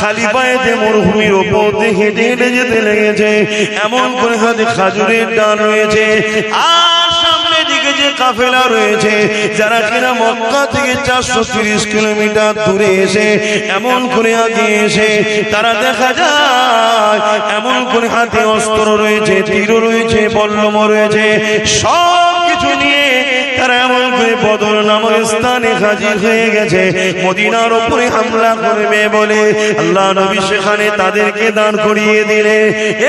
খালি পায়েতে মরুভূমির ওপর দিয়ে হেঁটে হেঁটে যেতে লেগেছে। এমন করে হাতে খাজুরের ডাল রয়েছে, আর সামনে দিকে যে কাফেলা রয়েছে যারা কিনা মক্কা থেকে 430 কিলোমিটার দূরে এসে এমন করে আগে এসে তারা দেখা যায় এমন করে হাতে অস্ত্র রয়েছে, তীর রয়েছে, বল্লম রয়েছে, সব কিছু নিয়ে তারা এমন করে বদর নামক স্থানে হাজির হয়ে গেছে মদিনার উপরে হামলা করবে বলে। আল্লাহ নবী সেখানে তাদেরকে দাঁড় করিয়ে দিলে।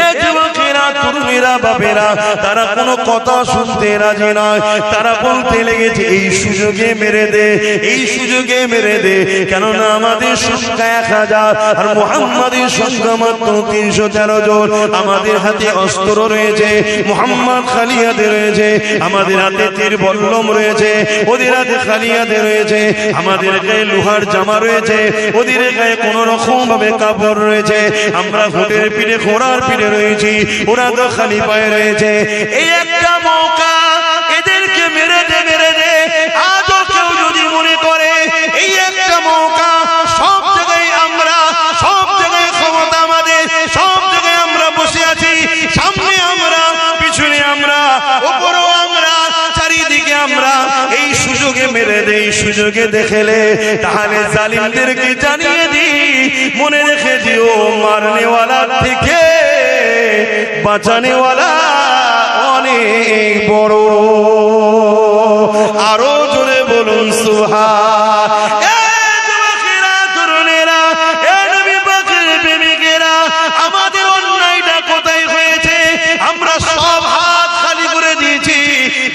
এ যুবকেরা, তরুণেরা, বাপেরা, তারা কোনো কথা শুনতে রাজি নয়। তারা বলতে লেগেছে এই সুযোগে মেরে দে, এই সুযোগে মেরে দে, কেননা আমাদের সংখ্যা 1000 আর মুহাম্মাদের সংখ্যা মাত্র 313 জন। আমাদের হাতে অস্ত্র রয়েছে, মুহাম্মদ খালি হাতে রয়েছে, আমাদের হাতে তীর বল্লম রয়েছে, ওদের হাতে খালি হাতে রয়েছে, আমাদের গায়ে লোহার জামা রয়েছে, ওদের গায়ে কোন রকম ভাবে কাপড় রয়েছে, আমরা হোটের পিঠে ঘোড়ার পিঠে রয়েছি, ওরা তো খালি পায়ে রয়েছে। এই একটা মৌকা, এদেরকে মেরে দে, মেরে দে। আজও কেউ যদি মনে করে এই একটা মৌকা, সব জায়গায় আমরা, সব জায়গায় ক্ষমতা আমাদের, সব জায়গায় আমরা বসে আছি, সামনে আমরা, পিছনে আমরা, উপরেও আমরা, চারিদিকে আমরা, এই সুযোগে মেরে দেই, সুযোগে দেখেলে তাহলে জালিমদেরকে জানিয়ে দি, মনে রেখে দিও মারনেওয়ালার থেকে বাঁচানেওয়ালা অনেক বড়। আরো জোরে বলুন সুবহান। আমাদের অন্যায়টা কোথায় হয়েছে? আমরা সব হাত খালি করে দিয়েছি,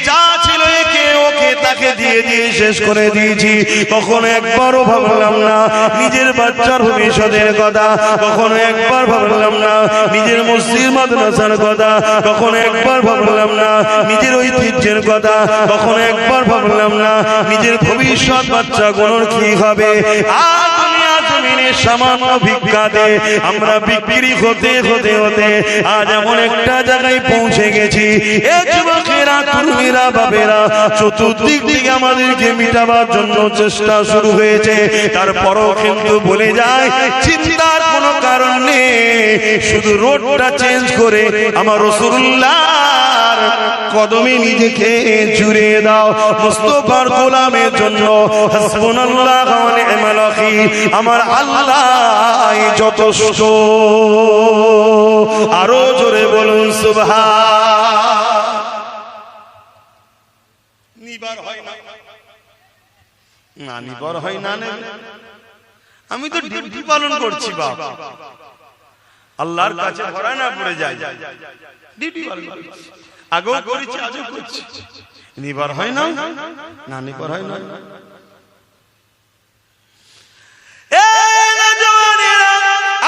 যা ছিল একে ওকে তাকে দিয়ে দিয়ে শেষ করে দিয়েছি। কখনো একবারও ভাবলাম না নিজের বাচ্চার ভবিষ্যতের কথা, কখনো একবার ভাবলাম না নিজের মসজিদ মাদ্রাসার কথা, কখনো একবার ভাবলাম না নিজের ঐতিহ্যের কথা, কখনো একবার ভাবলাম না নিজের ভবিষ্যৎ বাচ্চাগুলোর কি হবে। আর দুনিয়া জমিনে সামান্য ভিক্ষাতে আমরা বিক্রি হতে হতে হতে আজ এমন একটা জায়গায় পৌঁছে গেছি। এ যুবকেরা, তরুণীরা, বাবেরা, চতুর্দিক থেকে আমাদেরকে মিটাবার জন্য চেষ্টা শুরু হয়েছে। তারপরও কিন্তু বলে যায় চিন্তার কোনো কারণ নেই, শুধু রোডটা চেঞ্জ করে আমার রাসূলুল্লাহর কদমে নিজেকে জুড়ে দাও। মুস্তাফার গোলামের জন্য হাসবুনাল্লাহু ওয়া নি'মাল ওয়াকিল, আমার আল্লাহ যথেষ্ট। আরো জোরে বলুন সুবহান। নিবার হয় না, না নিবার হয় না, আমি তো ডিউটি পালন করছি বাপ, আল্লাহর কাছে ধরা না পড়ে যায়, ডিউটি পালন করছি, আগেও করেছি আজও করছি, নিবার হয় না, না নিবার হয় না।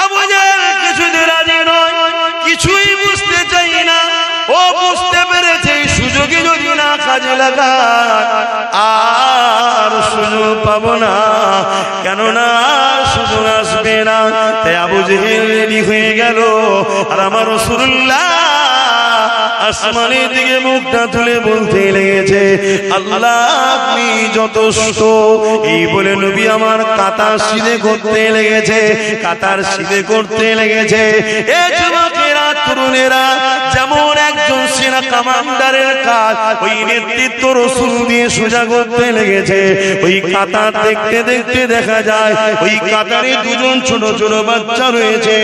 আবু জাহেল কিছুতে রাজি নয়, কিছুই বুঝতে চাই না। ও বুঝতে পেরেছে সুযোগে যদি না কাজে লাগায় আর সুযোগ পাবো না, কেননা সুযোগ আসবে না। তাই আবু জাহেল রেডি হয়ে গেল, আর আমার রাসূলুল্লাহ আসমানের দিকে মুখটা তুলে বলতে লেগেছে আল্লাহ আপনি যথেষ্ট। এই বলে নবী আমার কাতার সিধে করতে লেগেছে, কাতার সিধে করতে লেগেছে। এ যুবকেরা, তরুণেরা, যেমন একজন সেনা কমান্ডারের কাজ, ওই নেতৃত্ব রাসূল দিয়ে সোজা করতে লেগেছে। ওই কাতার দেখতে দেখতে দেখা যায় ওই কাতারে দুজন ছোট ছোট বাচ্চা রয়েছে,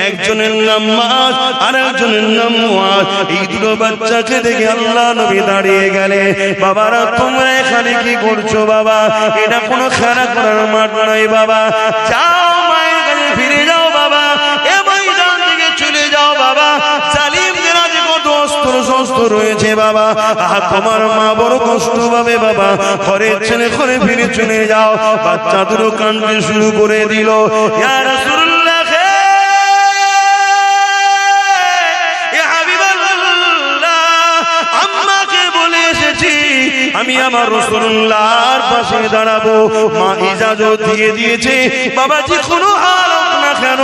একজনের নাম মাস আর একজনের নাম মুআজ। এই দুটো বাচ্চাকে দেখে আল্লাহ নবী দাঁড়িয়ে গেলে, বাবারা তোমরা এখানে কি করছো বাবা? এটা কোনো খেলা করার মাঠ নয় বাবা, যাও মায়ের কাছে ফিরে যাও বাবা, এ ময়দান থেকে চলে যাও বাবা। জালিমদের আজ কত অস্ত্র শস্ত্র রয়েছে বাবা, তোমার মা বড় কষ্ট পাবে বাবা, ঘরের ছেলে ঘরে ফিরে চলে যাও। বাচ্চা দুটো কাঁদতে শুরু করে দিল, ইয়া রাসূলুল্লাহ আমি আমার রাসূলুল্লাহর পাশে দাঁড়াবো। মা ইজাজত দিয়ে দিয়েছে, বাবাজি কোনো হাল হোক না কেন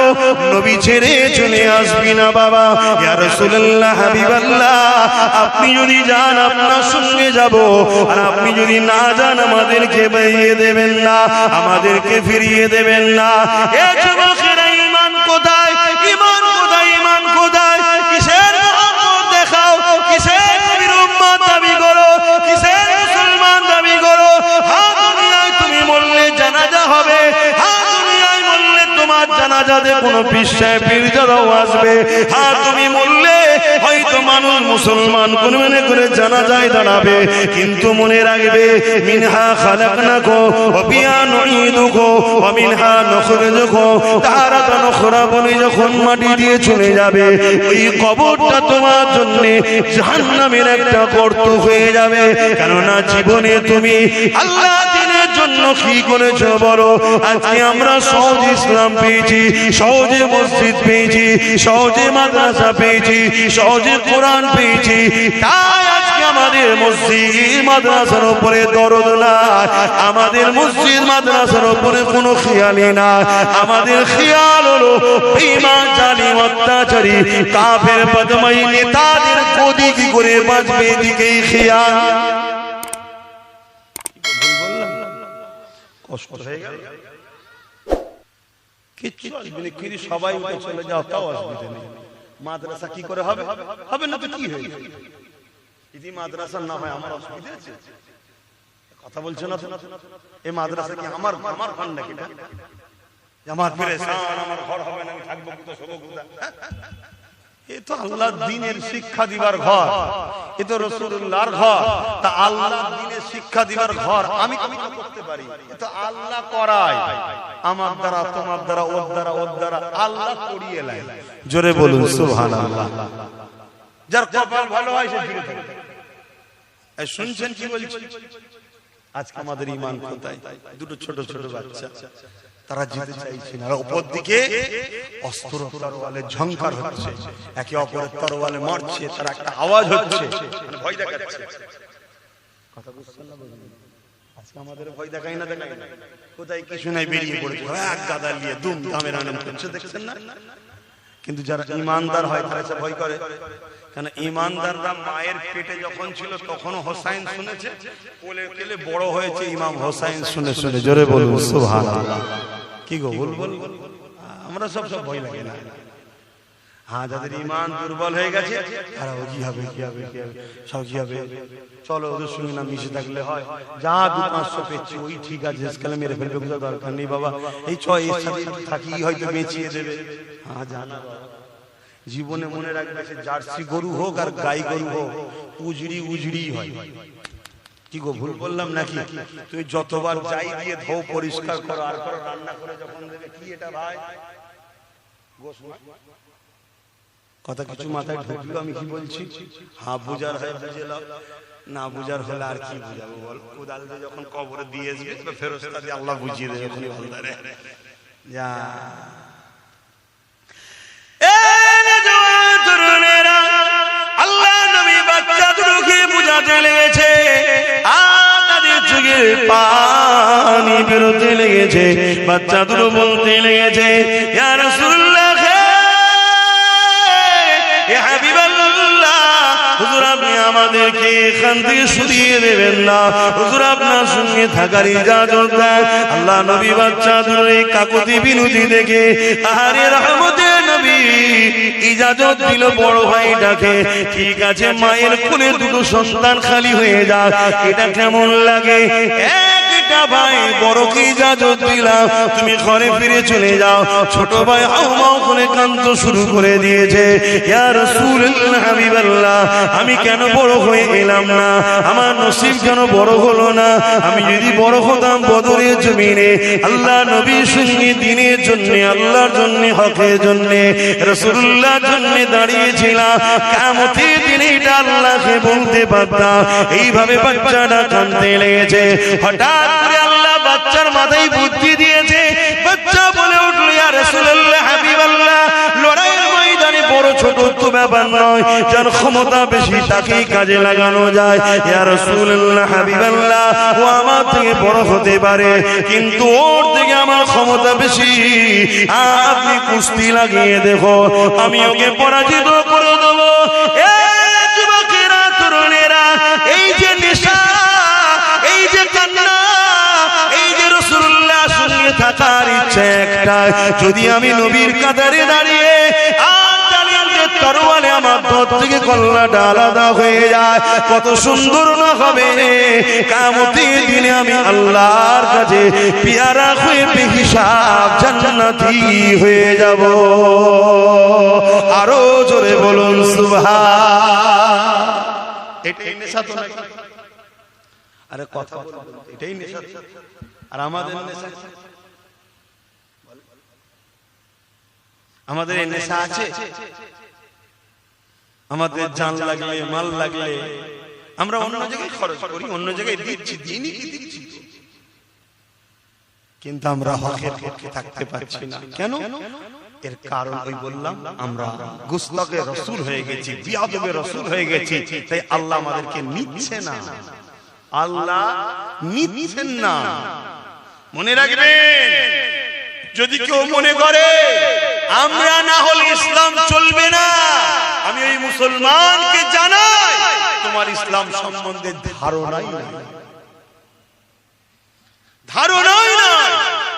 নবী ছেড়ে চলে আসবি না বাবা। ইয়া রাসূলুল্লাহ, হাবিবাল্লাহ, আপনি যদি যান আপনার সঙ্গে যাব, আর আপনি যদি না যান আমাদেরকে বেরিয়ে দেবেন না, আমাদেরকে ফিরিয়ে দেবেন না। এ যুবকেরা, ঈমান কোথায়? ঈমান কোথায়? ঈমান কোথায়? কিসের মোহাম্মদ দেখাও? কিসের নবীর উম্মত দাবি করো? কিসের মুসলমান দাবি করো? হ্যাঁ, দুনিয়ায় তুমি মরলে জানাজা হবে, হ্যাঁ দুনিয়ায় মরলে তোমার জানাজাতে কোনো পীর সাহেব পীরজাদাও আসবে, হ্যাঁ তুমি মরলে হয়তো মানুষ মুসলমান কোন মনে করে জানাজায় দাঁড়াবে, কিন্তু মনে রাখবে মিনহা খালাকনাকুম ওয়া ফিহা নুঈদুকুম ওয়া মিনহা নুখরিজুকুম তারাতান উখরা বলে যখন মাটি দিয়ে চলে যাবে, ওই কবরটা তোমার জন্য জাহান্নামের একটা গর্ত হয়ে যাবে। কেননা জীবনে তুমি আল্লাহ দ্বীনের জন্য কি করেছো বলো? আজকে আমরা সহজ ইসলাম পেয়েছি, সহজে মসজিদ পেয়েছি, সহজে মাদ্রাসা পেয়েছি, সহজে কোরআন পেয়েছি, তাই আজকে আমাদের মসজিদ মাদ্রাসার উপরে দরদ না, আমাদের মসজিদ মাদ্রাসার উপরে কোনো খেয়ালই না। আমাদের খেয়াল হলো বেঈমান, জালিম, অত্যাচারী, কাফের, বদমাই নেতাদের গদি কি করে বাঁচবে, এদিকেই খেয়াল। কষ্ট হয়ে গেল, কিচ্ছু আসবে না, সবাই উঠে চলে যাও, তাও অসুবিধা নেই। মাদ্রাসা কি করে হবে? হবে না তো কি হয়ে যাবে? যদি মাদ্রাসা না হয় আমার অসুবিধা আছে? কথা বলছো না? এই মাদ্রাসা কি আমার ঘর নাকি? আমার পেরেশান, আমার ঘর হবে না, আমি থাকবো কোথায়, শোবো কোথায়? এ তো আল্লাহর দ্বীনের শিক্ষা দিবার ঘর, এ তো রাসূলুল্লাহর ঘর। তা আল্লাহর দ্বীনের শিক্ষা দিবার ঘর আমি করতে পারি, এ তো আল্লাহ করায়, আমার দ্বারা, তোমার দ্বারা, ওর দ্বারা, ওর দ্বারা আল্লাহ করিয়ে নেয়। জোরে বলুন সুবহানাল্লাহ। যার কপাল ভালো হয় সে ফিরে থাকে। এই শুনছেন কি বলছি? আজকে আমাদের ঈমান কোথায়? দুটো ছোট ছোট বাচ্চা, তারা যেতে চাইছে না, উপর দিকে অস্ত্র তরোয়ালে ঝংকার হচ্ছে, একে অপরের তরোয়ালে মারছে, তার একটা আওয়াজ হচ্ছে, মানে ভয় দেখাচ্ছে। কথা বুঝছেন না? আজকে আমাদের ভয় দেখাই না, দেখাই না, কোথায় কিছু নাই, বেরিয়ে পড়েছে এক গাদা নিয়ে দুম দামের আনন্দ করছে, দেখছেন না? কিন্তু যারা ঈমানদার হয় তারা সে ভয় করে। কারণ ঈমানদাররা মায়ের পেটে যখন ছিল তখনও হোসাইন শুনেছে, কোলে কোলে বড় হয়েছে ইমাম হোসাইন শুনে শুনে। জোরে বলুন সুবহানাল্লাহ। কি গো বল, আমরা সব ভয় লাগে না। হ্যাঁ, যাদের ঈমান দুর্বল হয়ে গেছে তারা কি হবে, কি হবে, কি হবে, সব কি হবে, চলো ওদের সঙ্গে না মিশে থাকলে হয়, যা 2-500 পেয়েছি ওই ঠিক আছে, আজকাল মেরে ফেলবে, কোনো দরকার নেই বাবা, এই এর সাথে থাকি হয়তো বেঁচিয়ে দেবে। হ্যাঁ, জানা জীবনে মনে রাখবে, সে জার্সি গরু হোক আর গাই গরু হোক, উজড়ি উজড়ি হয়। কি গো ভুল বললাম নাকি? তুমি যতবার যাই দিয়ে ধো, পরিষ্কার করো, আর করো, রান্না করে যখন দেবে, কি এটা ভাই কথা কিছু মাথায় ঢুকলো আমি কি বলছি? হ্যাঁ, বুঝার হয় বুঝে নাও, না বুঝার হলে আর কি বুঝাবো বল? কোদাল দিয়ে যখন কবরে দিয়ে আসবে ফেরেশতা দিয়ে আল্লাহ বুঝিয়ে দেবে। যা আল্লাহ নবী বাচ্চাদেরকে বুঝাতে লেগেছে, তাদের চোখের পানি বেরোতে লেগেছে, বাচ্চাদের বলতে লেগেছে, ইয়া রাসূলুল্লাহ, ইয়া হাবিবাল্লাহ, হুজুর আপনি আমাদেরকে এখান থেকে সরিয়ে দেবেন না, হুজুর আপনার সঙ্গে থাকার ইজাজত দেন। আল্লাহ নবী বাচ্চাদের এই কাকুতি বিনতি দেখে আহারে রহমতের নবী ইজাজত দিল, বড় ভাই ডাকে, ঠিক আছে মায়ের কোলে দুটো সন্তান খালি হয়ে যাক, এটা কেমন লাগে? একটা ভাই বড়কে ইজাজত দিলাম, তুমি ঘরে ফিরে চলে যাও। ছোট ভাই হাউমাউ করে কাঁদতে শুরু করে দিয়েছে, ইয়া রাসূলুল্লাহ, হাবিবাল্লাহ, আমি কেন বড় হয়ে এলাম না? আমার নসিব কেন বড় হলো না? আমি যদি বড় হতাম বদরের জমিনে আল্লাহ নবীর সঙ্গে দিনের জন্য, আল্লাহর জন্য, হকের জন্য, রাসূলুল্লাহর জন্য দাঁড়িয়েছিলাম, কিয়ামতের দিনে এটা আল্লাহকে বলতে পারতাম। এইভাবে বাচ্চাটা কাঁদতে লেগেছে। হঠাৎ করে আল্লাহ বাচ্চার মাথায় বুদ্ধি দিয়েছে, বাচ্চা বলে উঠল, ইয়া রাসূলুল্লাহ, হাবিবাল্লাহ, লড়াইয়ের ময়দানে বড় ছোট তো ব্যাপার নয়, যার ক্ষমতা বেশি তাকেই কাজে লাগানো যায়। ইয়া রাসূলুল্লাহ, হাবিবাল্লাহ, ও আমার থেকে বড় হতে পারে কিন্তু ওর থেকে আমার ক্ষমতা বেশি। আপনি কুস্তি লাগিয়ে দেখো, আমি ওকে পরাজিত করে দেবো। যুবকেরা, তরুণেরা, এই যে নেশা, এই যে কান্না, এই যে রাসূলুল্লাহর সঙ্গে থাকার ইচ্ছা একটা, যদি আমি নবীর কাতারে দাঁড়িয়ে তরবারে আমার দর থেকে কল্লাটা আলাদা হয়ে যায়, কত সুন্দর না হবে। কিয়ামতের দিনে আমি আল্লাহর কাছে পেয়ারা হয়ে বেহিসাব জান্নাতি হয়ে যাব। আরো জোরে বলুন সুবহান। এটাই নেশা তো নাকি? আরে কথা বলুন, এটাই নেশা। আর আমাদের নেশা, আমাদের এই নেশা আছে। আমাদের জান লাগলে, মাল লাগলে আমরা অন্য জায়গায় খরচ করি, অন্য জায়গায় দিচ্ছি, দিনই কি দিচ্ছি, কিন্তু আমরা হকের পক্ষে থাকতে পারছি না। কেন? এর কারণ ওই বললাম, আমরা গুস্তাখে রাসূল হয়ে গেছি, বিয়াদবে রাসূল হয়ে গেছি। তাই আল্লাহ আমাদেরকে নিচ্ছে না, আল্লাহ নিচ্ছেন না। মনে রাখবেন, যদি কেউ মনে করে আমরা না হলে ইসলাম চলবে না, আমি ওই মুসলমানকে জানাই তোমার ইসলাম সম্বন্ধে ধারণাই নাই, ধারণাই নাই।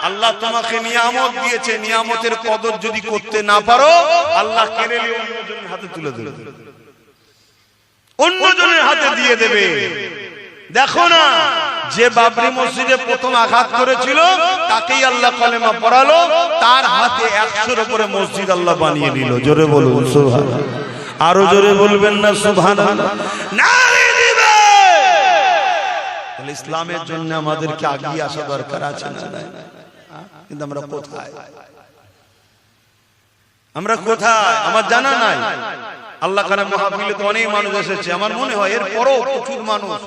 আল্লাহ তোমাকে নিয়ামত দিয়েছে, নিয়ামতের কদর যদি করতে না পারো, আল্লাহ কেড়ে নিয়ে অন্যজনের হাতে তুলে দেবে, অন্যজনের হাতে দিয়ে দেবে। দেখো না, যে বাবরি মসজিদে প্রথম আঘাত করেছিল তাকেই আল্লাহ কলেমা পড়ালো, তার হাতে 100-এর উপরে মসজিদ আল্লাহ বানিয়ে নিল। জোরে বলুন সুবহানাল্লাহ। আরো জোরে বলবেন না সুবহানাল্লাহ? নারে দিবে। তাহলে ইসলামের জন্য আমাদেরকে এগিয়ে আসা দরকার আছে না? কিন্তু আমরা কোথায়? আমরা কোথায় আমার জানা নাই। আল্লাহ কারে মাহফিলে তো অনেক মানুষ এসেছে, আমার মনে হয় এর পরও প্রচুর মানুষ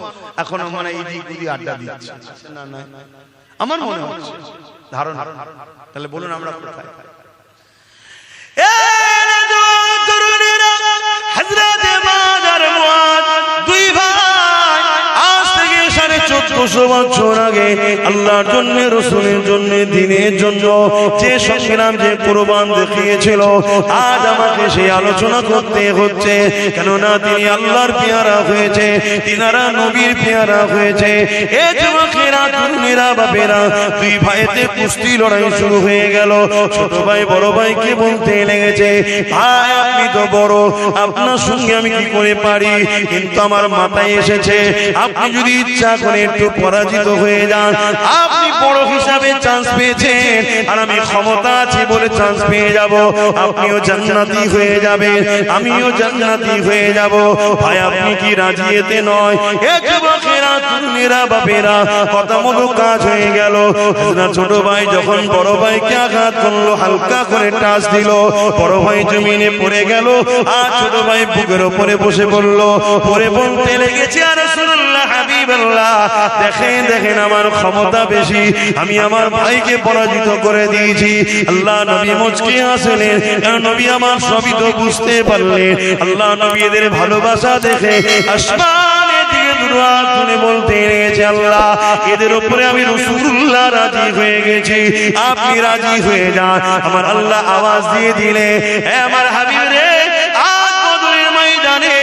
এখনো মানে এই দিক আড্ডা দিচ্ছে। না না, আমার মনে হচ্ছে ধারণা। তাহলে বলুন আমরা কোথায়? হযরত মাদার মুআদ দুই ভাই আজ থেকে 1450 বছর আগে আল্লাহর জন্য, রাসূলের জন্য, দ্বীনের জন্য যে সংগ্রাম, যে কুরবান দেখিয়েছিল, আজ আমাকে সেই আলোচনা করতে হচ্ছে। কেননা তিনি আল্লাহর পেয়ারা হয়েছে, তিনারা নবীর পেয়ারা হয়েছে। এ যুবকেরা, তরুণেরা, বাপেরা, দুই ভাইতে কুস্তি লড়াই শুরু হয়ে গেল। ছোট ভাই বড় ভাইকে বলতে লেগেছে, ভাই আপনি তো বড়, আপনার সঙ্গে আমি কি করে পারি? কিন্তু আমার মাথায় এসেছে, আপনি যদি ইচ্ছা করে একটু পরাজিত হয়ে যান, আপনি বড় হিসাবে চান্স পেয়েছেন, আর আমি ক্ষমতা আছে বলে চান্স পেয়ে যাব, আপনিও জান্নাতি হয়ে যাবেন, আমিও জান্নাতি হয়ে যাব। ভাই আপনি কি রাজি? এতে নয়। এ যুবকেরা, তরুণেরা, বাপেরা, কথা মতো কাজ হয়ে গেল। ছোট ভাই যখন বড় ভাইকে আঘাত করলো, হালকা করে টাচ দিল, বড় ভাই জমিনে পড়ে গেল, আর ছোট ভাই বুকের উপরে বসে পড়ল, পরে বলতে লেগেছে, আর রাসূলুল্লাহ, হাবিবাল্লাহ, দেখেন দেখেন আমার ক্ষমতা বেশি, আমি আমার ভাইকে পরাজিত করে দিয়েছি। আল্লাহ নবী মুচকি হাসলেন, কারণ নবী আমার সবই তো বুঝতে পারলেন। আল্লাহ নবী এদের ভালোবাসা দেখে আসমানের দিকে দুহাত তুলে বলতে লেগেছে, আল্লাহ এদের উপরে আমি রাসূলুল্লাহ রাজি হয়ে গেছি, আপনি রাজি হয়ে যান। আমার আল্লাহ আওয়াজ দিয়ে দিলে, হে আমার হাবিব রে, আজ বদরের ময়দানে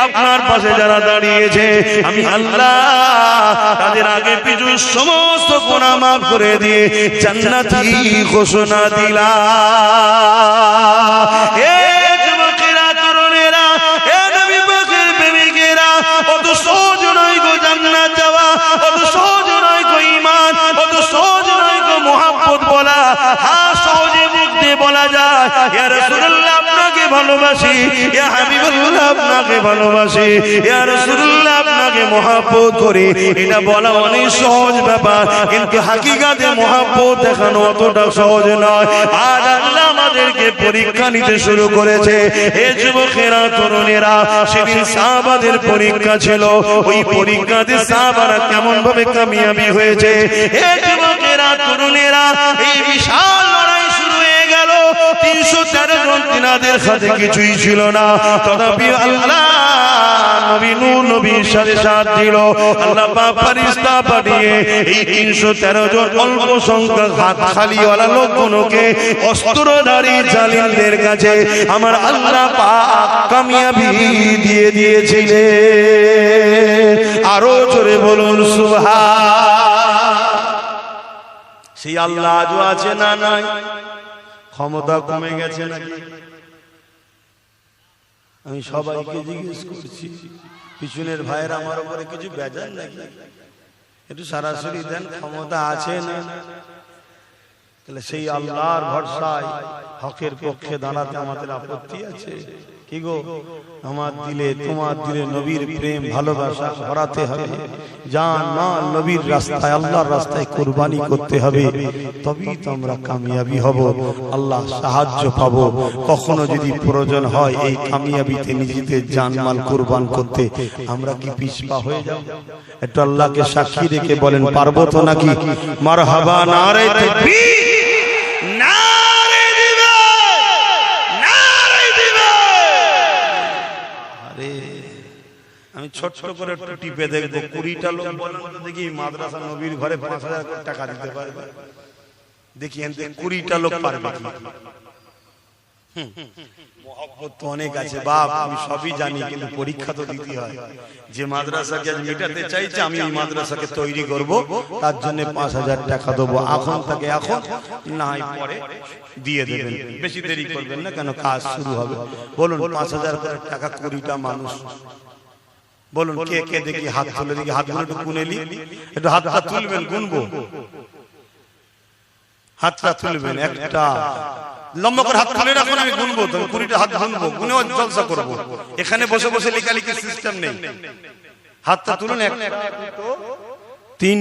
আপনার পাশে যারা দাঁড়িয়েছে, আমি আল্লাহ তাদের আগে পিছু সমস্ত গুনাহ মাফ করে দিয়ে জান্নাতি ঘোষণা দিলাম। এ যুবকেরা, তরুণেরা, এ নবী পাকের প্রেমিকেরা, অত সহজ নয় গো জান্নাত যাওয়া, অত সহজ নয় গো ঈমান, অত সহজ নয় গো মুহাব্বত বলা। হ্যাঁ, সহজে মুখ দিয়ে বলা যায়, ইয়া রাসূলুল্লাহ আপনাকে ভালোবাসি, ইয়া হাবিবাল্লাহ আপনাকে ভালোবাসি, ইয়া রাসূলুল্লাহ আপনাকে মহব্বত করি, এটা বলা অনেক সহজ ব্যাপার, কিন্তু হাকিকাতে মহব্বত দেখানো অতটা সহজ নয়। আজ আল্লাহ আমাদেরকে পরীক্ষা নিতে শুরু করেছে। এ যুবকেরা, তরুণেরা, সেদিন সাহাবাদের পরীক্ষা ছিল, ওই পরীক্ষাতে সাহাবারা কেমন ভাবে কামিয়াবি হয়েছে। এ যুবকেরা, তরুণেরা, এই বিশাল লড়াই শুরু হয়ে গেল। 3 313 জন তিনাদের সাথে কিছুই ছিল না, তথাপি আল্লাহ নবী নূহ নবীর সাথে সাথ দিল। আল্লাহ পাক ফেরেশতা পাঠিয়ে এই 313 জন অল্প সংখ্যক হাত খালিওয়ালা লোকগুলোকে অস্ত্রধারী জালিমদের কাছে আমার আল্লাহ পাক কামিয়াবি দিয়ে দিয়েছিলেন। আরো জোরে বলুন সুবহান। সেই আল্লাহ আজও আছে না নাই? ক্ষমতা কমে গেছে নাকি? আমি সবাইকে জিজ্ঞেস করছি, পিছনের ভাইয়ের আমার উপরে কিছু বেজার নাকি? একটু সরাসরি দেন, ক্ষমতা আছে না? তাহলে সেই আল্লাহর ভরসায় হকের পক্ষে দাঁড়াতে আমাদের আপত্তি আছে কি গো? আমার দিলে তোমার দিলে নবীর প্রেম ভালোবাসা ভরাতে হবে, জান মাল নবীর রাস্তায় আল্লাহর রাস্তায় কুরবানি করতে হবে, তবেই তো আমরা কামিয়াবি হব, আল্লাহ সাহায্য পাবো। কখনো যদি প্রয়োজন হয় এই কামিয়াবিতে নিজেদের জানমাল কুরবান করতে, আমরা কি পিছপা হয়ে যাব? একটু আল্লাহকে সাক্ষী রেখে বলেন, পারবো তো নাকি? মারহাবা, নারে তাকবীর, নারে দিবে, নারে দিবে। আরে আমি ছোট করে একটু টিপে দেখবো, 20টা লোক বলেন তো দেখি মাদ্রাসা নবীর ঘরে 5000 টাকা দিতে পারবে? দেখি 20টা লোক পারবে কি? মহব্বত তো অনেক আছে বাপ, আমি সবই জানি, কিন্তু পরীক্ষা তো দিতে হয়। যে মাদ্রাসাকে আজ মেটাতে চাইছে, আমি এই মাদ্রাসাকে তৈরি করব, তার জন্য 5000 টাকা দেবো। এখন তাকে এখন না হয় পরে দিয়ে দেবেন, বেশি দেরি করবেন না, কেন কাজ শুরু হবে। বলুন 5000 টাকা 20টা মানুষ, বলুন কে কে দেখি হাত তুলে, দেখি হাতগুলো একটু গুনেলি, একটু হাতটা তুলবেন, গুনবো, হাতটা তুলবেন, একটা লম্বা করে হাত তুলে রাখুন, আমি গুনবো, তবে 20টা হাত গুনবো, গুনে জলসা করবো। এখানে বসে বসে লেখালেখির সিস্টেম নেই। হাতটা তুলুন, 1 2 3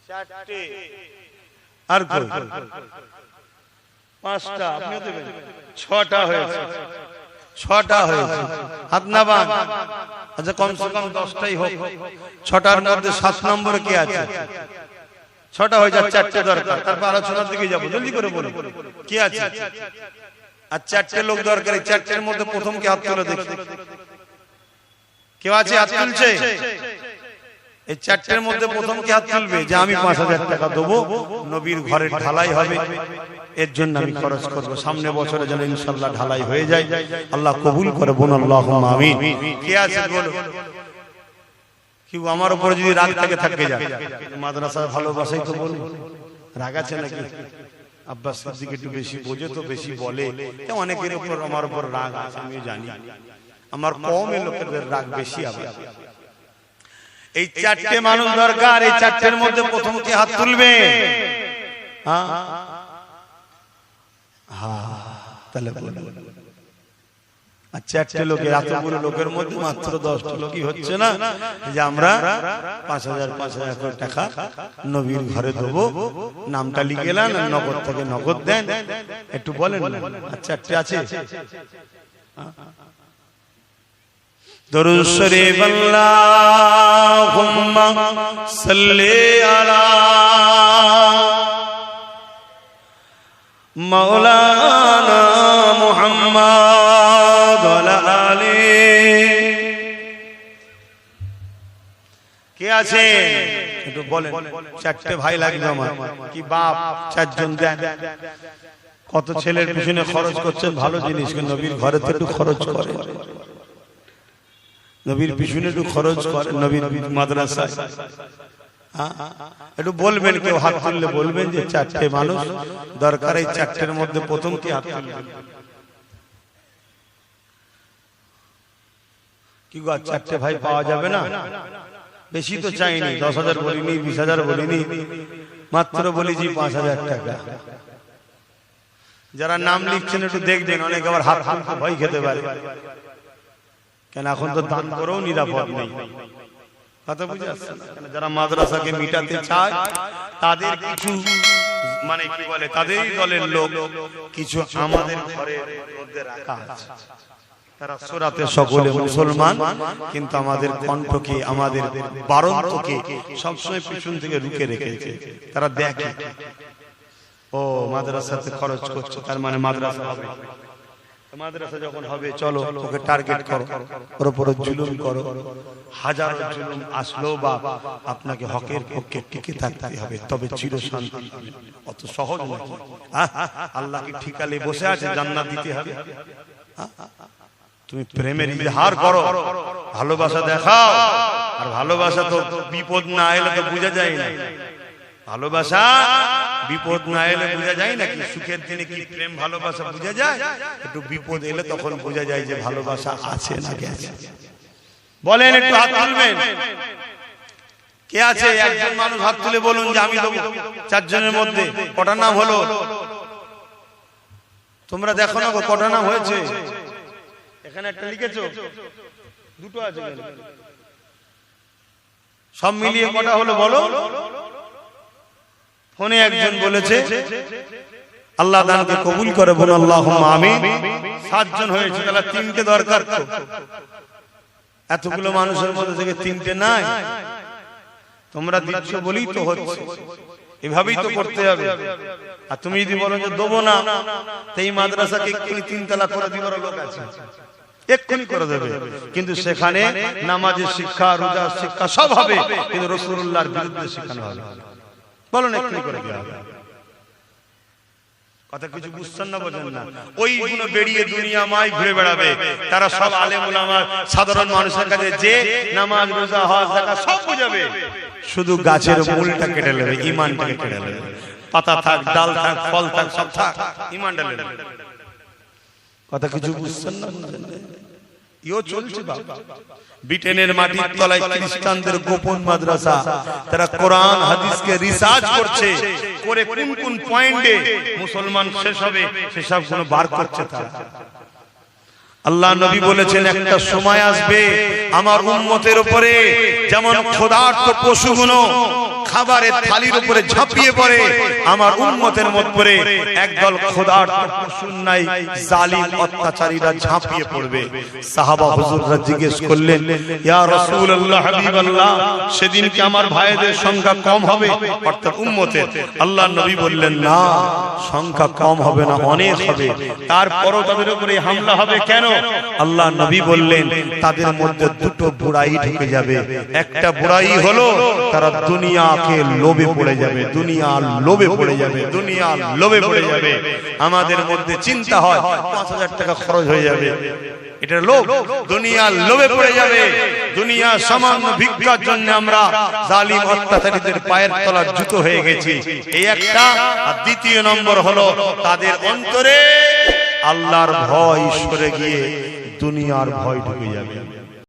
4 আর 5টা, আপনিও দেবেন, 6টা হয়েছে, 6টা হয়েছে। হাত নামান, আচ্ছা কমসে কম 10টাই হোক। 6টার মধ্যে 7 নম্বরে কে আছে? 6টা হয়ে যায়, 4টে দরকার, তারপর আলোচনার দিকে যাবো। জলদি করে বলুন কি আছে। আর 4টে লোক দরকার, 4টের মধ্যে প্রথম কে হাত তুলে দেখি, কেউ আছে হাত তুলছে? এই 4টের মধ্যে প্রথম কে হাত তুলবে যে আমি 5000 টাকা দেবো, নবীর ঘরের ঢালাই হবে, এর জন্য আমি খরচ করবো, সামনে বছরে যেন ইনশাআল্লাহ ঢালাই হয়ে যায়, আল্লাহ কবুল করে, বোন আল্লাহুম্মা আমিন। কে আছে বলো? কেউ আমার উপরে যদি রাগ থাকে থাকতে যাক, মাদ্রাসার ভালোবাসাই তো বলবো। রাগ আছে নাকি? আব্বাস সিদ্দিক একটু বেশি বোঝে তো বেশি বলে, অনেকের উপর আমার উপর রাগ আছে, আমি জানি, আমার কওমের লোকেদের রাগ বেশি। আবার এই 4টে মানুষ দরকার, এই 4টের মধ্যে প্রথম কে হাত তুলবে? হ্যাঁ হ্যাঁ, তাহলে আর 4টে লোকের, এতগুলো লোকের মধ্যে মাত্র 10টা লোকই হচ্ছে না যে আমরা 5000 টাকা নবীর ঘরে দেবো, নামটা লিখে নেন, নগদ থেকে নগদ দেন, একটু বলেন। আর 4টে আছে? দরুদ শরীফ আল্লাহুম্মা সাল্লি আলা মাওলানা মুহাম্মদ ওয়া আলি। কে আছে একটু বলেন। 4টে ভাই লাগবে আমার, কি বাপ 4 জন দেন। কত ছেলের পিছনে খরচ করছেন, ভালো জিনিস, নবীর ঘরে তো একটু খরচ করে, নবীর পিছনে একটু খরচ করে, নবীর মাদ্রাসায় একটু বলবেন। কেউ হাত তুললে বলবেন যে 4টে মানুষ দরকার, এই 4টের মধ্যে প্রথম কি হাত তুলবেন? কি গো 4টে ভাই পাওয়া যাবে না? বেশি তো চাইনি, 10,000 বলিনি, 20,000 বলিনি, মাত্র বলেছি 5,000 টাকা। যারা নাম লিখছেন একটু দেখবেন, অনেকে আবার হাত তুলতে ভয় খেতে পারে, কেন এখন তো দান করেও নিরাপদ নেই। কথা বুঝে আসছে না? যারা মাদ্রাসাকে মিটাতে চায় তাদের কিছু মানে কি বলে, তাদেরই দলের লোক কিছু আমাদের ঘরের মধ্যে রাখা আছে। তারা সূরাতে সকলে মুসলমান, কিন্তু আমাদের কণ্ঠকে, আমাদের বারন্তকে সবসময় পিছন থেকে রুখে রেখেছে। তারা দেখে ও মাদ্রাসাতে খরচ করছো, তার মানে মাদ্রাসা হবে। মাদ্রাসা যখন হবে চলো ওকে টার্গেট করো, ওর উপরে জুলুম করো। হাজার জুলুম আসলো বা আপনাকে হকের পক্ষে টিকে থাকতে হবে, তবে চির শান্তি। অত সহজ নয়। আল্লাহ কি ঠিকালে বসে আছে জান্নাত দিতে হবে? তুমি প্রেমের ইজহার করো, ভালোবাসা দেখাও। আর ভালোবাসা তো বিপদ না এলে তো বোঝা যায় না। ভালোবাসা বিপদ না এলে বোঝা যায় নাকি? সুখের দিনে কি প্রেম ভালোবাসা বোঝা যায়? একটু বিপদ এলে তখন বোঝা যায় যে ভালোবাসা আছে না গেছে। বলেন, একটু হাত তুলবেন। কে আছে? একজন মানুষ হাত তুলে বলুন যে আমি দেবো। চারজনের মধ্যে কটা নাম হলো? তোমরা দেখো না কটা নাম হয়েছে? এখানে একটা লিখেছো, দুটো আছে, সব মিলিয়ে কটা হলো বলো? ফোনে একজন বলেছে, আল্লাহ দানকে কবুল করে বলো আল্লাহুম্মা আমিন। 7 জন হয়েছে, তাহলে 3টে দরকার। তো এতগুলো মানুষের মধ্যে থেকে 3টে নাই। তোমরা দিচ্ছ বলেই তো হচ্ছে, এভাবেই তো করতে হবে। আর তুমি যদি বলো যে দেবো না, এই মাদ্রাসাকে এক্ষুনি 3 তালাক করে দিবার লোক আছে, এক্ষুনি করে দেবে। কিন্তু সেখানে নামাজের শিক্ষা, রোজার শিক্ষা সব হবে, কিন্তু রাসূলুল্লাহর বিরুদ্ধে শেখানো হবে। বলুন, এক্ষুনি করে দেওয়া হবে। কথা কিছু বুঝছেন না, বোঝেন না? ওই গুলো বেরিয়ে দুনিয়া মাই ঘুরে বেড়াবে। তারা সব আলেম উলামা সাধারণ মানুষের কাছে যে নামাজ, রোজা, হজ, যাকাত সব বুঝাবে, শুধু গাছের মূলটা কেটে নেবে, ঈমানটাকে কেটে নেবে। পাতা থাক, ডাল থাক, ফল থাক, সব থাক, ঈমানটা নেবে। কথা কিছু বুঝছেন না, বুঝেন না? ইও চলছে বাবা। ব্রিটেনের মাটির তলায় খ্রিস্টানদের গোপন মাদ্রাসা, তারা কোরআন হাদিসকে রিসার্চ করছে, করে কোন কোন পয়েন্টে মুসলমান শেষ হবে সেসব গুলো বার করছে তারা। আল্লাহ নবী বলেছেন, একটা সময় আসবে আমার উম্মতের উপরে যেমন ক্ষুধার্ত পশুগুলো খাবারের থালির উপরে ঝাঁপিয়ে পড়ে, আমার উম্মতের মধ্যে একদল ক্ষুধার্ত পশুর নাই জালিম অত্যাচারীরা ঝাঁপিয়ে পড়বে। সাহাবা হুজুররা জিজ্ঞেস করলেন, ইয়া রাসূলুল্লাহ, হাবিবাল্লাহ, সেদিন কি আমার ভাইদের সংখ্যা কম হবে, অর্থাৎ উম্মতের? আল্লাহ নবী বললেন, না, সংখ্যা কম হবে না, অনেক হবে। তারপরও তাদের উপরে হামলা হবে। কেন? আল্লাহ নবী বললেন, তাদের মধ্যে দুটো বুড়াই ঢুকে যাবে। একটা বুড়াই হলো তারা দুনিয়াকে লোভে পড়ে যাবে, দুনিয়ার লোভে পড়ে যাবে, দুনিয়ার লোভে পড়ে যাবে। আমাদের মধ্যে চিন্তা হয় 5000 টাকা খরচ হয়ে যাবে, এটা লোভ। দুনিয়ার লোভে পড়ে যাবে। দুনিয়া সামান্য ভিক্ষার জন্য আমরা জালিম অত্যাচারীদের পায়ের তলার জুতো হয়ে গেছি, এই একটা। আর দ্বিতীয় নম্বর হলো তাদের অন্তরে আল্লাহর ভয় সরে গিয়ে দুনিয়ার ভয় ঢুকে যাবে।